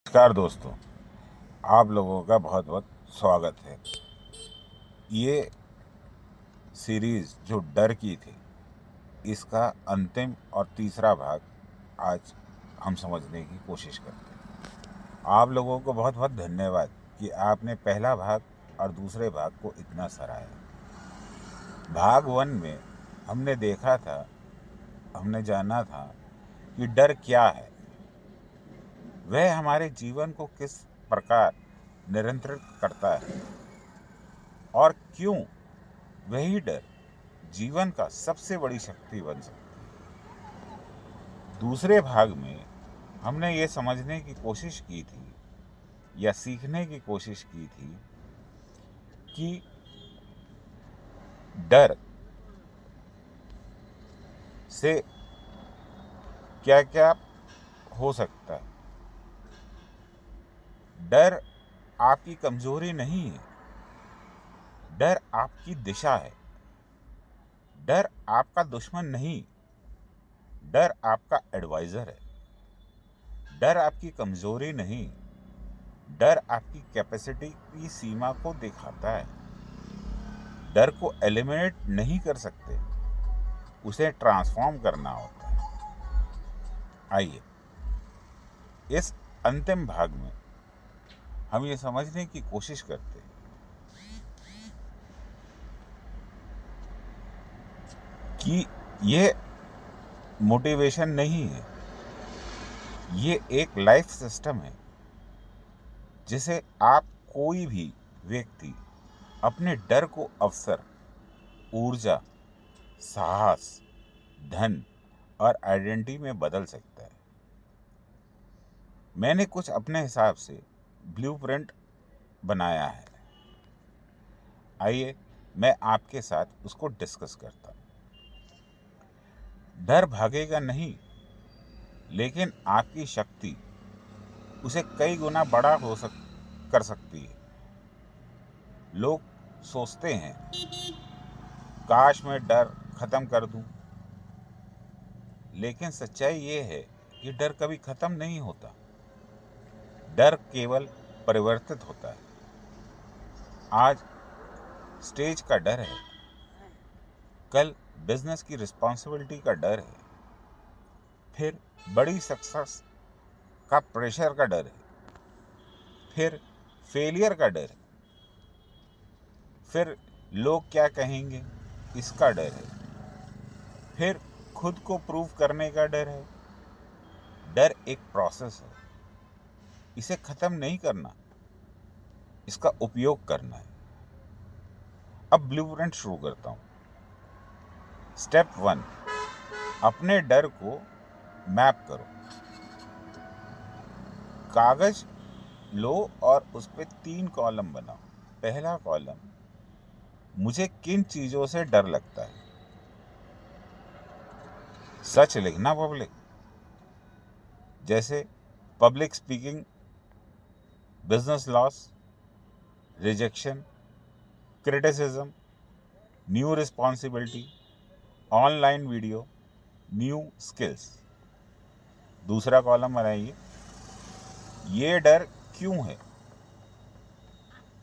नमस्कार दोस्तों, आप लोगों का बहुत बहुत स्वागत है। ये सीरीज़ जो डर की थी, इसका अंतिम और तीसरा भाग आज हम समझने की कोशिश करते हैं। आप लोगों को बहुत बहुत धन्यवाद कि आपने पहला भाग और दूसरे भाग को इतना सराहा। भाग 1 में हमने देखा था, हमने जाना था कि डर क्या है, वह हमारे जीवन को किस प्रकार नियंत्रित करता है और क्यों वही डर जीवन का सबसे बड़ी शक्ति बन सकती है। दूसरे भाग में हमने ये समझने की कोशिश की थी या सीखने की कोशिश की थी कि डर से क्या क्या हो सकता है। डर आपकी कमजोरी नहीं है, डर आपकी दिशा है। डर आपका दुश्मन नहीं, डर आपका एडवाइजर है। डर आपकी कमजोरी नहीं, डर आपकी कैपेसिटी की सीमा को दिखाता है। डर को एलिमिनेट नहीं कर सकते, उसे ट्रांसफॉर्म करना होता है। आइए इस अंतिम भाग में हम ये समझने की कोशिश करते हैं कि ये मोटिवेशन नहीं है, ये एक लाइफ सिस्टम है जिसे आप कोई भी व्यक्ति अपने डर को अवसर, ऊर्जा, साहस, धन और आइडेंटिटी में बदल सकता है। मैंने कुछ अपने हिसाब से ब्लूप्रिंट बनाया है। आइए मैं आपके साथ उसको डिस्कस करता हूँ। डर भागेगा नहीं, लेकिन आपकी शक्ति उसे कई गुना बड़ा कर सकती है। लोग सोचते हैं काश मैं डर खत्म कर दूं, लेकिन सच्चाई ये है कि डर कभी खत्म नहीं होता। डर केवल परिवर्तित होता है। आज स्टेज का डर है, कल बिजनेस की रिस्पॉन्सिबिलिटी का डर है, फिर बड़ी सक्सेस का प्रेशर का डर है, फिर फेलियर का डर है, फिर लोग क्या कहेंगे इसका डर है, फिर खुद को प्रूव करने का डर है। डर एक प्रोसेस है, इसे खत्म नहीं करना, इसका उपयोग करना है। अब ब्लूप्रिंट शुरू करता हूँ। स्टेप 1, अपने डर को मैप करो। कागज लो और उस पर 3 कॉलम बनाओ। पहला कॉलम, मुझे किन चीज़ों से डर लगता है। सच लिखना पब्लिक, जैसे public speaking, business loss, rejection, criticism, new responsibility, online video, new skills. दूसरा कॉलम बनाइए, ये डर क्यों है।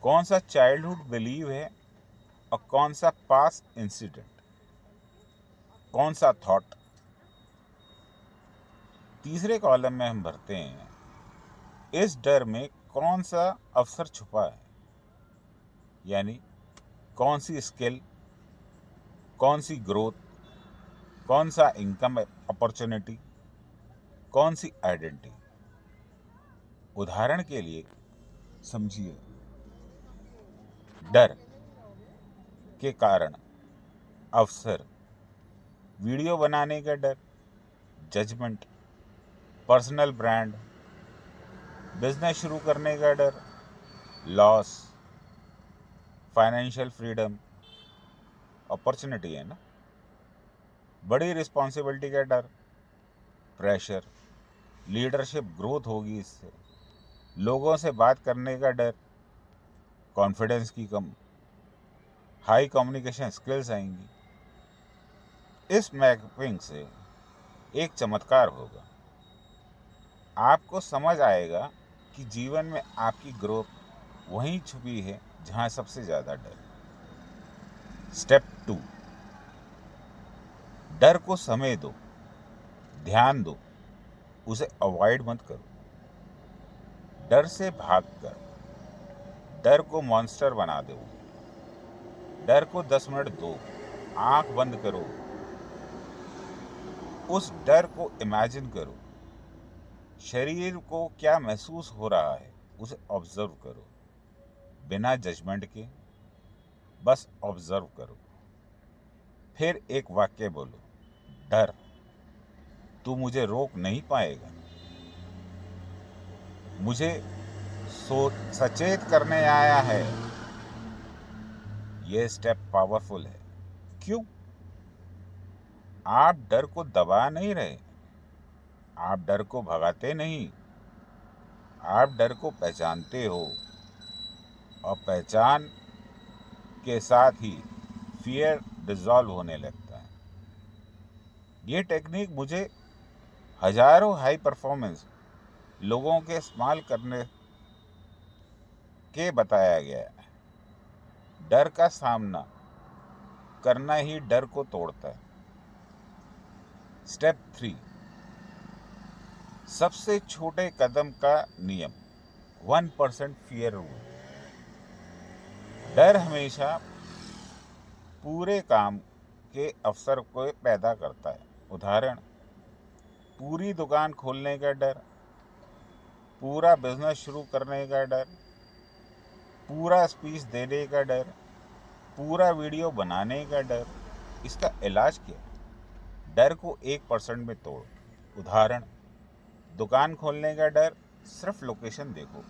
कौन सा चाइल्डहुड बिलीव है और कौन सा पास्ट इंसिडेंट, कौन सा थॉट। तीसरे कॉलम में हम भरते हैं, इस डर में कौन सा अवसर छुपा है, यानी कौन सी स्किल, कौन सी ग्रोथ, कौन सा इनकम अपॉर्चुनिटी, कौन सी आइडेंटिटी। उदाहरण के लिए समझिए, डर के कारण अवसर, वीडियो बनाने का डर, जजमेंट, पर्सनल ब्रांड, बिजनेस शुरू करने का डर, लॉस, फाइनेंशियल फ्रीडम, अपॉर्चुनिटी है ना। बड़ी रिस्पॉन्सिबिलिटी का डर, प्रेशर, लीडरशिप ग्रोथ होगी इससे। लोगों से बात करने का डर, कॉन्फिडेंस की कम, हाई कम्युनिकेशन स्किल्स आएंगी। इस मैपिंग से एक चमत्कार होगा। आपको समझ आएगा कि जीवन में आपकी ग्रोथ वहीं छुपी है जहां सबसे ज़्यादा डर। स्टेप 2, डर को समय दो, ध्यान दो, उसे अवॉइड मत करो। डर से भागकर डर को मॉन्स्टर बना दो। डर को 10 मिनट दो, आंख बंद करो, उस डर को इमेजिन करो। शरीर को क्या महसूस हो रहा है उसे ऑब्जर्व करो, बिना जजमेंट के बस ऑब्जर्व करो। फिर एक वाक्य बोलो, डर तू मुझे रोक नहीं पाएगा। मुझे सचेत करने आया है। यह स्टेप पावरफुल है। क्यों? आप डर को दबा नहीं रहे, आप डर को भगाते नहीं, आप डर को पहचानते हो, और पहचान के साथ ही फियर डिसॉल्व होने लगता है। ये टेक्निक मुझे हजारों हाई परफॉर्मेंस लोगों के इस्तेमाल करने के बताया गया है। डर का सामना करना ही डर को तोड़ता है। स्टेप 3, सबसे छोटे कदम का नियम, 1% फियर रूल। डर हमेशा पूरे काम के अवसर को पैदा करता है। उदाहरण, पूरी दुकान खोलने का डर, पूरा बिजनेस शुरू करने का डर, पूरा स्पीच देने का डर, पूरा वीडियो बनाने का डर। इसका इलाज क्या है? डर को 1% में तोड़ो। उदाहरण, दुकान खोलने का डर, सिर्फ लोकेशन देखो।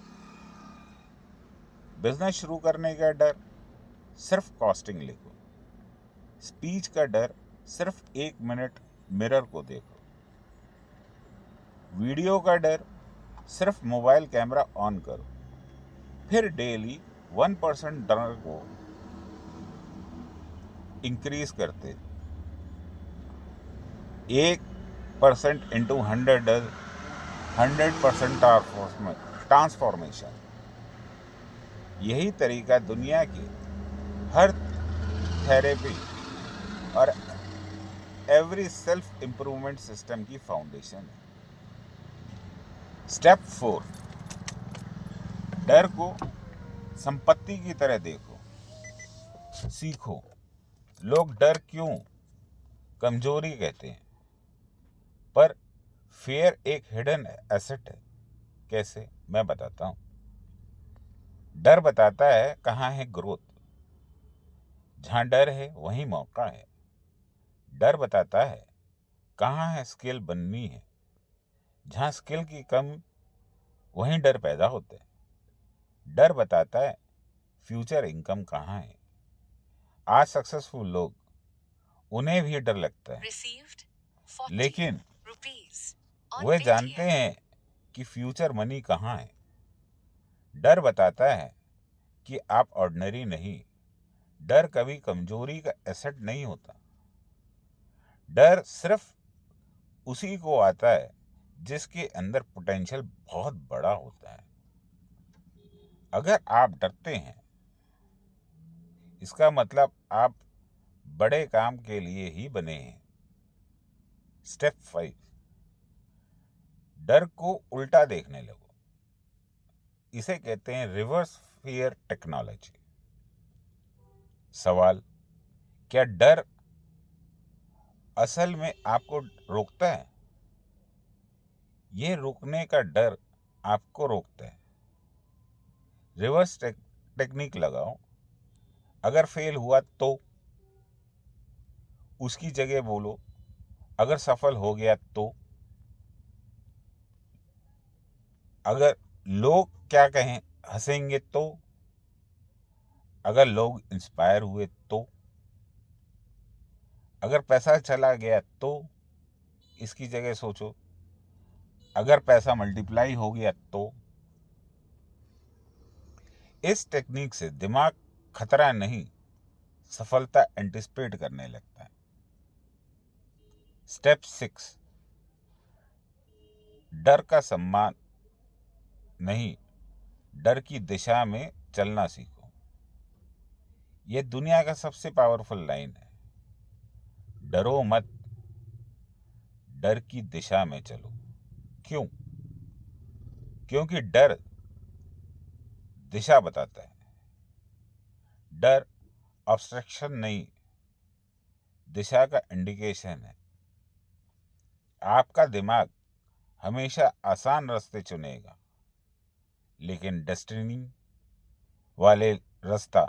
बिजनेस शुरू करने का डर, सिर्फ कॉस्टिंग लिखो। स्पीच का डर, सिर्फ 1 मिनट मिरर को देखो। वीडियो का डर, सिर्फ मोबाइल कैमरा ऑन करो। फिर डेली 1% डर को इंक्रीज करते, 1% इंटू 100 डर, 100% ट्रांसफॉर्मेशन। यही तरीका दुनिया की हर थेरेपी और एवरी सेल्फ इम्प्रूवमेंट सिस्टम की फाउंडेशन है। स्टेप 4, डर को संपत्ति की तरह देखो, सीखो। लोग डर क्यों कमजोरी कहते हैं, पर फियर एक हिडन एसेट है। कैसे? मैं बताता हूं। डर बताता है कहाँ है ग्रोथ। जहां डर है वहीं मौका है। डर बताता है कहाँ है स्किल बननी है। जहां स्किल की कम वहीं डर पैदा होता है। डर बताता है फ्यूचर इनकम कहाँ है। आज सक्सेसफुल लोग, उन्हें भी डर लगता है, लेकिन वे जानते हैं कि फ्यूचर मनी कहाँ है। डर बताता है कि आप ऑर्डिनरी नहीं। डर कभी कमजोरी का एसेट नहीं होता। डर सिर्फ उसी को आता है जिसके अंदर पोटेंशियल बहुत बड़ा होता है। अगर आप डरते हैं, इसका मतलब आप बड़े काम के लिए ही बने हैं। स्टेप 5, डर को उल्टा देखने लगो। इसे कहते हैं रिवर्स फियर टेक्नोलॉजी। सवाल, क्या डर असल में आपको रोकता है? यह रोकने का डर आपको रोकता है। रिवर्स टेक्निक लगाओ। अगर फेल हुआ तो उसकी जगह बोलो अगर सफल हो गया तो। अगर लोग क्या कहें हंसेंगे तो। अगर लोग इंस्पायर हुए तो। अगर पैसा चला गया तो। इसकी जगह सोचो अगर पैसा मल्टीप्लाई हो गया तो। इस टेक्निक से दिमाग खतरा नहीं, सफलता एंटिसिपेट करने लगता है। स्टेप 6, डर का सम्मान नहीं डर की दिशा में चलना सीखो। यह दुनिया का सबसे पावरफुल लाइन है। डरो मत, डर की दिशा में चलो। क्यों? क्योंकि डर दिशा बताता है। डर ऑब्स्ट्रक्शन नहीं, दिशा का इंडिकेशन है। आपका दिमाग हमेशा आसान रास्ते चुनेगा, लेकिन डेस्टिनी वाले रास्ता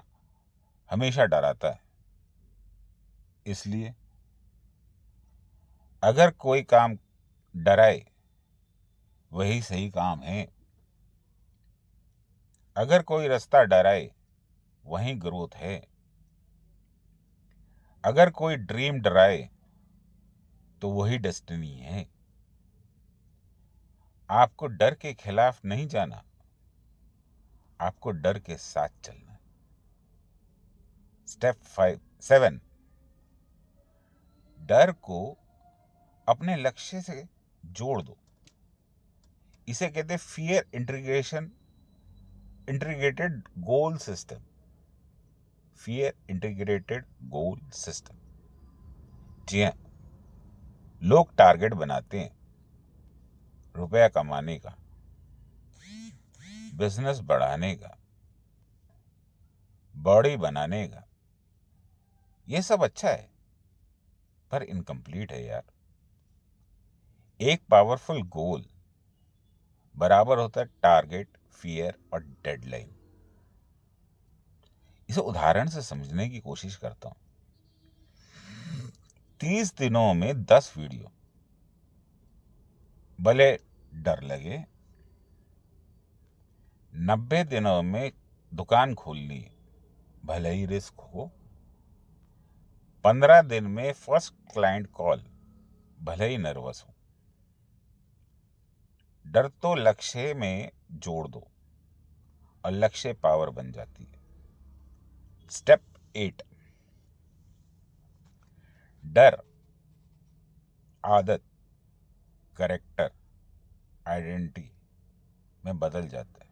हमेशा डराता है। इसलिए अगर कोई काम डराए, वही सही काम है। अगर कोई रास्ता डराए, वही ग्रोथ है। अगर कोई ड्रीम डराए, तो वही डेस्टिनी है। आपको डर के खिलाफ नहीं जाना, आपको डर के साथ चलना है। स्टेप 7, डर को अपने लक्ष्य से जोड़ दो। इसे कहते हैं फियर इंटीग्रेटेड गोल सिस्टम। फियर इंटीग्रेटेड गोल सिस्टम। जी हाँ, लोग टारगेट बनाते हैं रुपया कमाने का, बिजनेस बढ़ाने का, बॉडी बनाने का। ये सब अच्छा है, पर इनकम्प्लीट है यार। एक पावरफुल गोल बराबर होता है टारगेट, फियर और डेडलाइन। इसे उदाहरण से समझने की कोशिश करता हूं। 30 दिनों में 10 वीडियो, भले डर लगे। 90 दिनों में दुकान खोलनी है, भले ही रिस्क हो। 15 दिन में फर्स्ट क्लाइंट कॉल, भले ही नर्वस हो। डर तो लक्ष्य में जोड़ दो और लक्ष्य पावर बन जाती है। स्टेप 8, डर आदत, कैरेक्टर, आइडेंटिटी में बदल जाता है।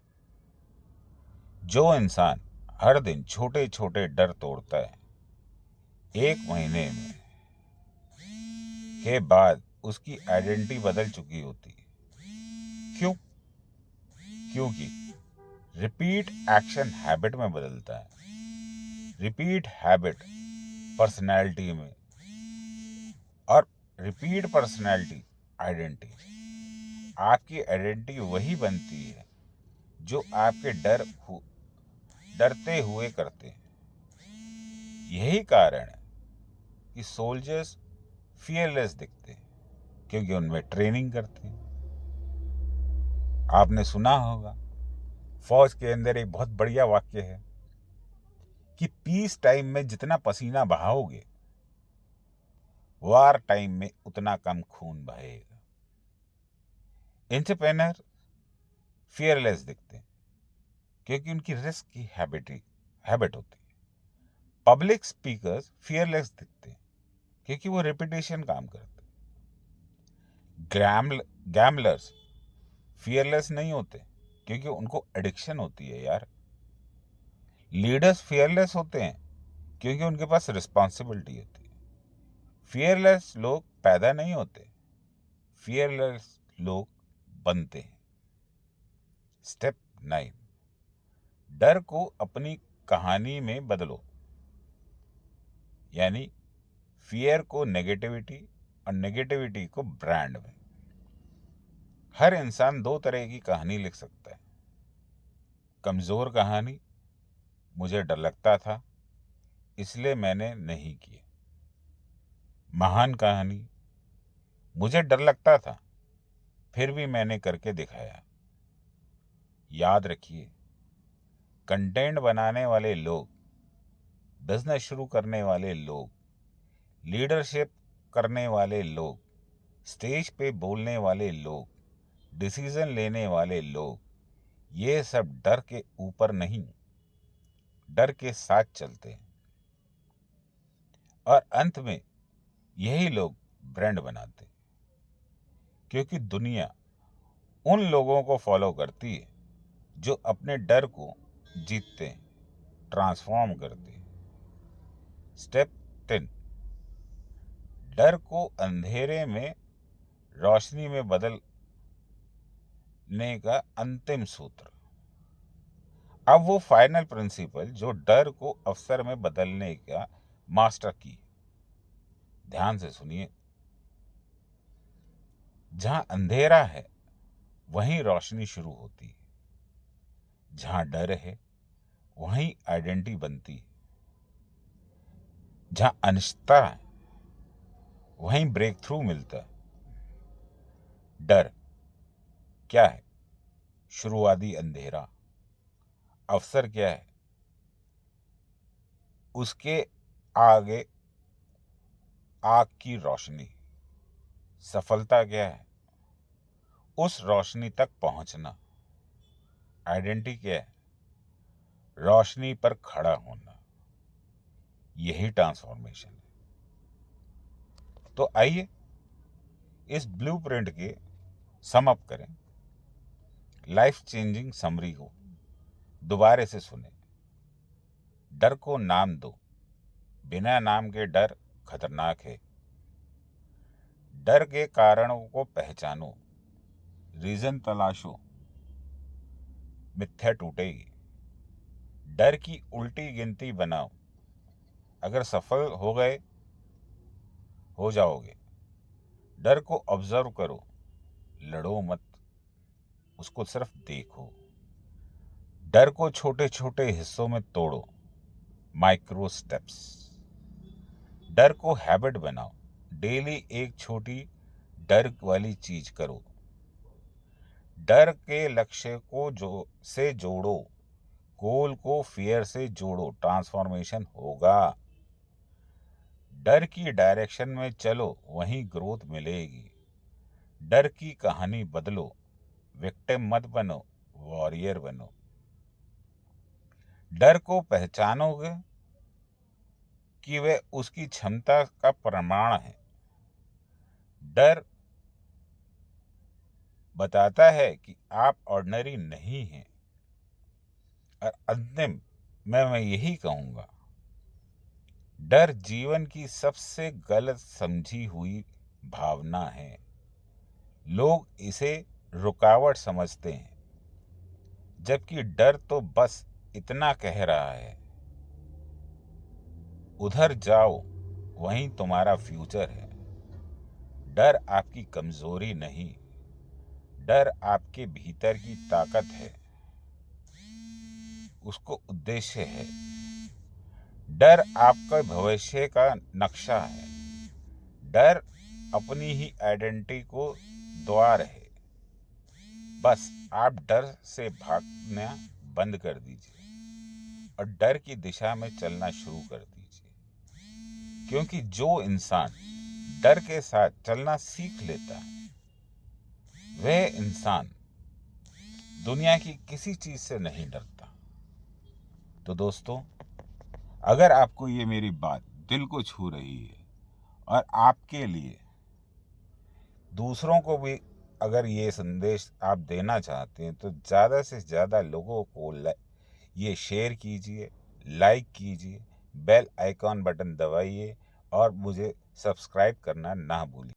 जो इंसान हर दिन छोटे छोटे डर तोड़ता है, 1 महीने में के बाद उसकी आइडेंटिटी बदल चुकी होती है। क्यों? क्योंकि रिपीट एक्शन हैबिट में बदलता है। रिपीट हैबिट पर्सनैलिटी में, और रिपीट पर्सनैलिटी आइडेंटिटी। आपकी आइडेंटिटी वही बनती है जो आपके डरते हुए करते हैं। यही कारण है कि सोल्जर्स फियरलेस दिखते हैं, क्योंकि उनमें ट्रेनिंग करते हैं। आपने सुना होगा, फौज के अंदर एक बहुत बढ़िया वाक्य है कि पीस टाइम में जितना पसीना बहाओगे, वार टाइम में उतना कम खून बहेगा। एंटरप्रेन्योर फियरलेस दिखते हैं क्योंकि उनकी रिस्क की हैबिट होती है। पब्लिक स्पीकर्स फियरलेस दिखते हैं क्योंकि वो रेपुटेशन काम करते हैं। गैम्बलर्स फियरलेस नहीं होते क्योंकि उनको एडिक्शन होती है यार। लीडर्स फियरलेस होते हैं क्योंकि उनके पास रिस्पॉन्सिबिलिटी होती है। फियरलेस लोग पैदा नहीं होते, फियरलेस लोग बनते हैं। स्टेप 9, डर को अपनी कहानी में बदलो। यानी फियर को नेगेटिविटी और नेगेटिविटी को ब्रांड में। हर इंसान 2 तरह की कहानी लिख सकता है। कमजोर कहानी, मुझे डर लगता था इसलिए मैंने नहीं किया। महान कहानी, मुझे डर लगता था फिर भी मैंने करके दिखाया। याद रखिए, कंटेंट बनाने वाले लोग, बिजनेस शुरू करने वाले लोग, लीडरशिप करने वाले लोग, स्टेज पे बोलने वाले लोग, डिसीजन लेने वाले लोग, ये सब डर के ऊपर नहीं, डर के साथ चलते हैं। और अंत में यही लोग ब्रांड बनाते हैं, क्योंकि दुनिया उन लोगों को फॉलो करती है जो अपने डर को जीतते हैं, ट्रांसफॉर्म करते हैं। स्टेप 10, डर को अंधेरे में रोशनी में बदलने का अंतिम सूत्र। अब वो फाइनल प्रिंसिपल जो डर को अवसर में बदलने का मास्टर की। ध्यान से सुनिए। जहां अंधेरा है वहीं रोशनी शुरू होती है। जहां डर है वहीं आइडेंटिटी बनती है। जहां अनिश्चितता है वहीं ब्रेक थ्रू मिलता है। डर क्या है? शुरुआती अंधेरा। अवसर क्या है? उसके आगे आग की रोशनी। सफलता क्या है? उस रोशनी तक पहुंचना। आइडेंटिटी क्या है? रोशनी पर खड़ा होना। यही ट्रांसफॉर्मेशन है। तो आइए इस ब्लूप्रिंट के सम अप करें। लाइफ चेंजिंग समरी को दोबारा से सुने। डर को नाम दो। बिना नाम के डर खतरनाक है। डर के कारणों को पहचानो। रीजन तलाशो, मिथ्या टूटेगी। डर की उल्टी गिनती बनाओ। अगर सफल हो जाओगे। डर को ऑब्जर्व करो, लड़ो मत, उसको सिर्फ देखो। डर को छोटे छोटे हिस्सों में तोड़ो, माइक्रो स्टेप्स। डर को हैबिट बनाओ, डेली एक छोटी डर वाली चीज करो। डर के लक्ष्य को से जोड़ो, गोल को फियर से जोड़ो, ट्रांसफॉर्मेशन होगा। डर की डायरेक्शन में चलो, वहीं ग्रोथ मिलेगी। डर की कहानी बदलो, विक्टिम मत बनो, वॉरियर बनो। डर को पहचानोगे कि वह उसकी क्षमता का प्रमाण है। डर बताता है कि आप ऑर्डिनरी नहीं हैं। और अंतिम मैं यही कहूंगा, डर जीवन की सबसे गलत समझी हुई भावना है। लोग इसे रुकावट समझते हैं, जबकि डर तो बस इतना कह रहा है, उधर जाओ, वहीं तुम्हारा फ्यूचर है। डर आपकी कमजोरी नहीं, डर आपके भीतर की ताकत है, उसको उद्देश्य है। डर आपका भविष्य का नक्शा है। डर अपनी ही आइडेंटिटी को द्वार है। बस आप डर से भागना बंद कर दीजिए और डर की दिशा में चलना शुरू कर दीजिए। क्योंकि जो इंसान डर के साथ चलना सीख लेता है, वह इंसान दुनिया की किसी चीज से नहीं डरता। तो दोस्तों, अगर आपको ये मेरी बात दिल को छू रही है और आपके लिए दूसरों को भी अगर ये संदेश आप देना चाहते हैं, तो ज़्यादा से ज़्यादा लोगों को ये शेयर कीजिए, लाइक कीजिए, बेल आइकॉन बटन दबाइए और मुझे सब्सक्राइब करना ना भूलिए।